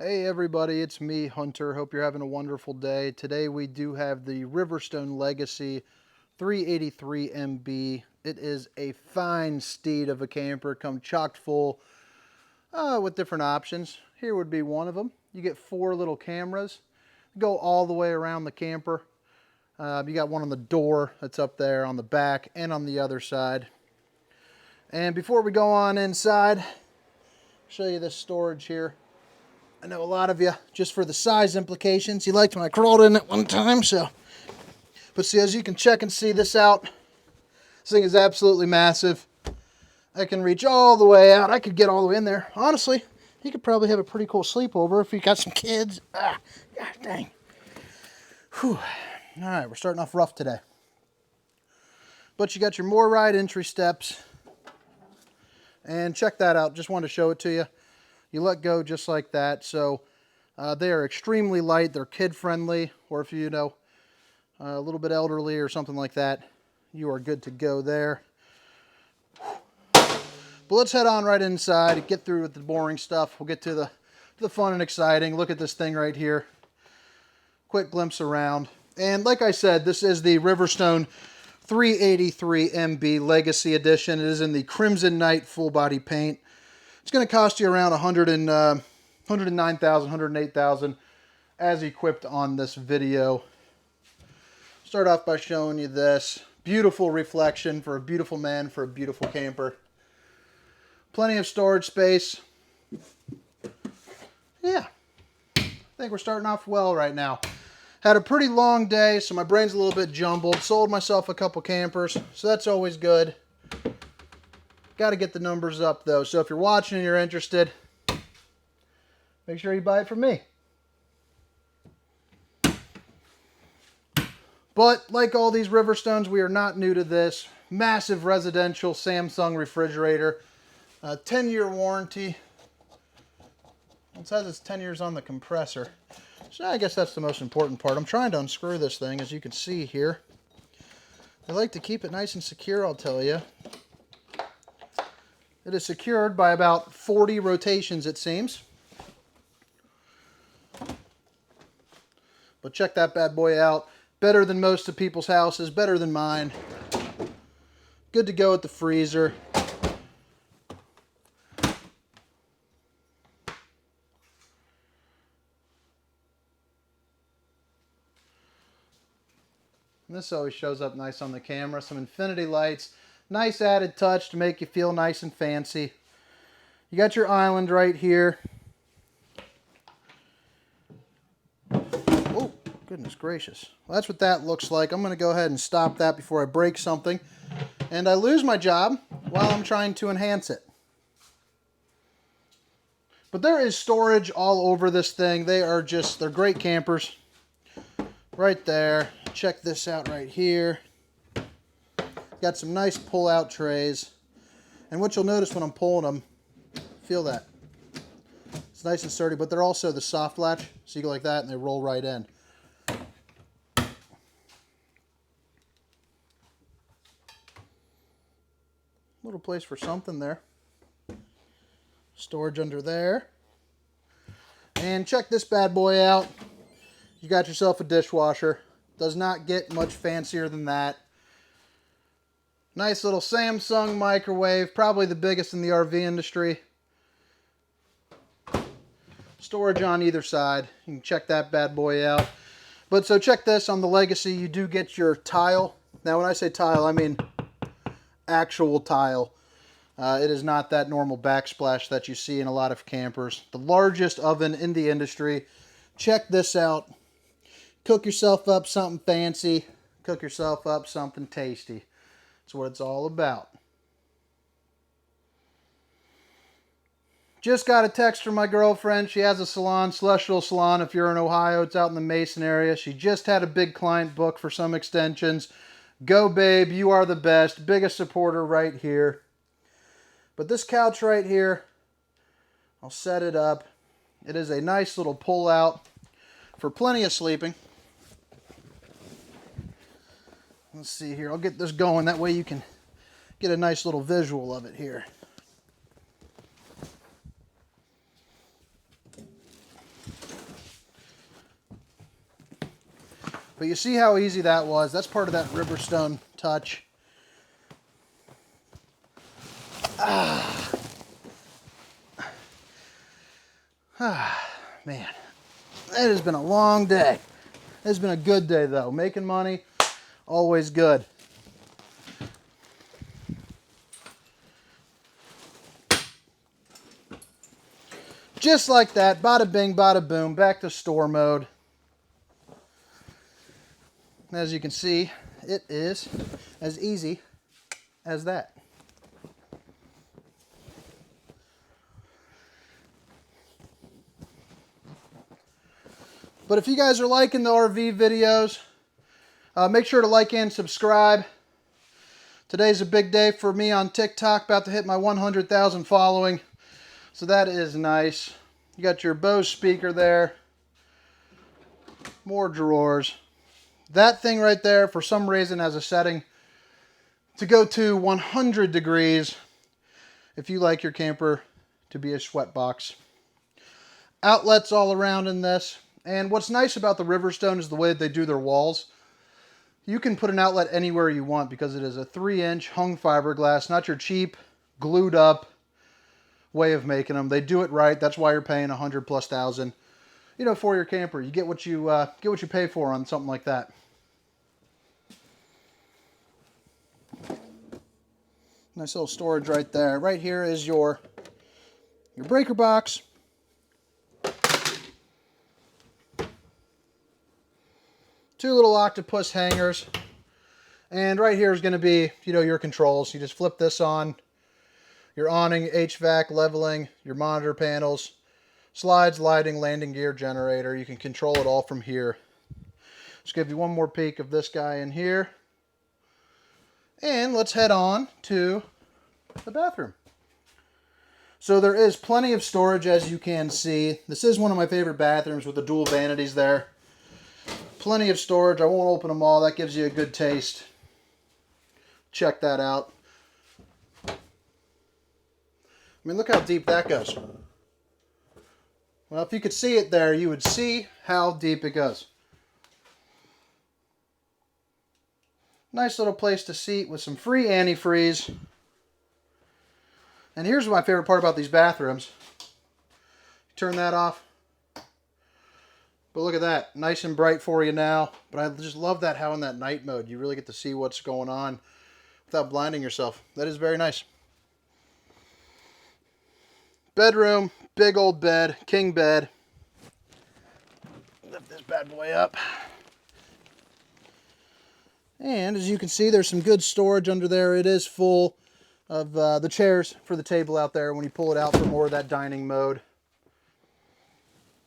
Hey everybody, it's me, Hunter. Hope you're having a wonderful day. Today we do have the Riverstone Legacy 383 MB. It is a fine steed of a camper, come chock full with different options. Here would be one of them. You get 4 little cameras, go all the way around the camper. You got one on the door that's up there on the back and on the other side. And before we go on inside, I'll show you this storage here. I know a lot of you, just for the size implications, you liked when I crawled in it one time, so. But see, as you can check and see this out, this thing is absolutely massive. I can reach all the way out. I could get all the way in there. Honestly, you could probably have a pretty cool sleepover if you got some kids. Gosh dang. Whew. All right, we're starting off rough today. But you got your more ride entry steps. And check that out. Just wanted to show it to you. You let go just like that. So they are extremely light. They're kid friendly, or if you know a little bit elderly or something like that, you are good to go there. But let's head on right inside and get through with the boring stuff. We'll get to the fun and exciting. Look at this thing right here. Quick glimpse around. And like I said, this is the Riverstone 383 MB Legacy Edition. It is in the Crimson Night full body paint. It's going to cost you around $109,000, $108,000 as equipped on this video. Start off by showing you this. Beautiful reflection for a beautiful man, for a beautiful camper. Plenty of storage space. Yeah, I think we're starting off well right now. Had a pretty long day, so my brain's a little bit jumbled. Sold myself a couple campers, so that's always good. Got to get the numbers up though, so if you're watching and you're interested, make sure you buy it from me. But like all these Riverstones, we are not new to this. Massive residential Samsung refrigerator, 10-year warranty. It says it's 10 years on the compressor, so I guess that's the most important part. I'm trying to unscrew this thing, as you can see here. They like to keep it nice and secure, I'll tell you. It is secured by about 40 rotations, it seems. But check that bad boy out. Better than most of people's houses, better than mine. Good to go at the freezer. And this always shows up nice on the camera. Some infinity lights. Nice added touch to make you feel nice and fancy. You got your island right here. Oh, goodness gracious. Well, that's what that looks like. I'm going to go ahead and stop that before I break something. And I lose my job while I'm trying to enhance it. But there is storage all over this thing. They're great campers. Right there. Check this out right here. Got some nice pull-out trays. And what you'll notice when I'm pulling them, feel that. It's nice and sturdy, but they're also the soft latch. So you go like that and they roll right in. Little place for something there. Storage under there. And check this bad boy out. You got yourself a dishwasher. Does not get much fancier than that. Nice little Samsung microwave, probably the biggest in the RV industry. Storage on either side. You can check that bad boy out. But so check this, on the Legacy, you do get your tile. Now when I say tile, I mean actual tile. It is not that normal backsplash that you see in a lot of campers. The largest oven in the industry. Check this out. Cook yourself up something fancy. Cook yourself up something tasty. That's what it's all about. Just got a text from my girlfriend. She has a salon, Celestial Salon. If you're in Ohio, it's out in the Mason area. She just had a big client book for some extensions. Go, babe. You are the best. Biggest supporter right here. But this couch right here, I'll set it up. It is a nice little pull-out for plenty of sleeping. Let's see here. I'll get this going. That way you can get a nice little visual of it here. But you see how easy that was. That's part of that Riverstone touch. Man, it has been a long day. It's been a good day though. Making money, always good. Just like that, bada bing, bada boom, back to store mode. As you can see, it is as easy as that. But if you guys are liking the RV videos, make sure to like and subscribe. Today's a big day for me on TikTok, about to hit my 100,000 following. So that is nice. You got your Bose speaker there. More drawers. That thing right there, for some reason, has a setting to go to 100 degrees if you like your camper to be a sweat box. Outlets all around in this. And what's nice about the Riverstone is the way that they do their walls. You can put an outlet anywhere you want because it is a 3-inch hung fiberglass, not your cheap, glued up way of making them. They do it right. That's why you're paying 100,000+, you know, for your camper. You get what you pay for on something like that. Nice little storage right there. Right here is your breaker box. Two little octopus hangers. And right here is going to be, you know, your controls. You just flip this on. Your awning, HVAC, leveling, your monitor panels, slides, lighting, landing gear, generator. You can control it all from here. Just give you one more peek of this guy in here. And let's head on to the bathroom. So there is plenty of storage, as you can see. This is one of my favorite bathrooms with the dual vanities there. Plenty of storage. I won't open them all. That gives you a good taste. Check that out. I mean, look how deep that goes. Well, if you could see it there, you would see how deep it goes. Nice little place to seat with some free antifreeze. And here's my favorite part about these bathrooms. Turn that off. But look at that, nice and bright for you now. But I just love that how in that night mode, you really get to see what's going on without blinding yourself. That is very nice. Bedroom, big old bed, king bed. Lift this bad boy up. And as you can see, there's some good storage under there. It is full of the chairs for the table out there when you pull it out for more of that dining mode.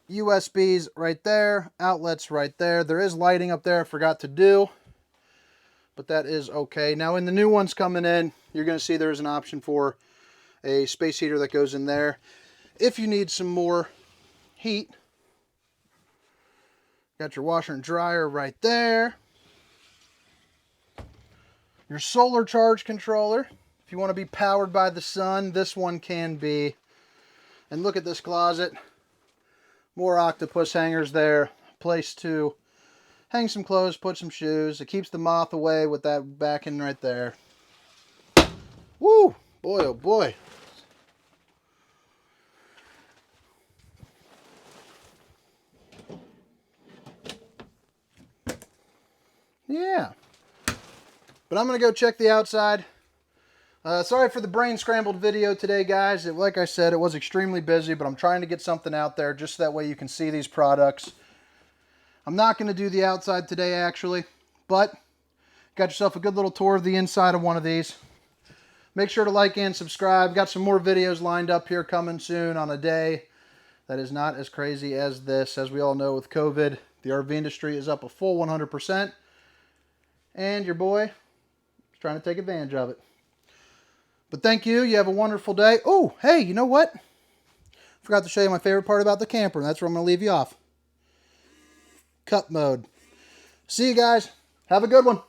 USBs right there, outlets right there. There is lighting up there I forgot to do, but that is okay. Now in the new ones coming in, you're going to see there's an option for a space heater that goes in there if you need some more heat. Got your washer and dryer right there. Your solar charge controller. If you want to be powered by the sun, this one can be. And look at this closet. More octopus hangers there. Place to hang some clothes, put some shoes. It keeps the moth away with that backing right there. Woo! Boy, oh boy. Yeah. But I'm going to go check the outside. Sorry for the brain scrambled video today, guys. Like I said, it was extremely busy, but I'm trying to get something out there just that way you can see these products. I'm not going to do the outside today, actually, but got yourself a good little tour of the inside of one of these. Make sure to like and subscribe. Got some more videos lined up here coming soon on a day that is not as crazy as this. As we all know, with COVID, the RV industry is up a full 100%, and your boy is trying to take advantage of it. But thank you. You have a wonderful day. Oh, hey, you know what? Forgot to show you my favorite part about the camper, and that's where I'm going to leave you off. Cup mode. See you guys. Have a good one.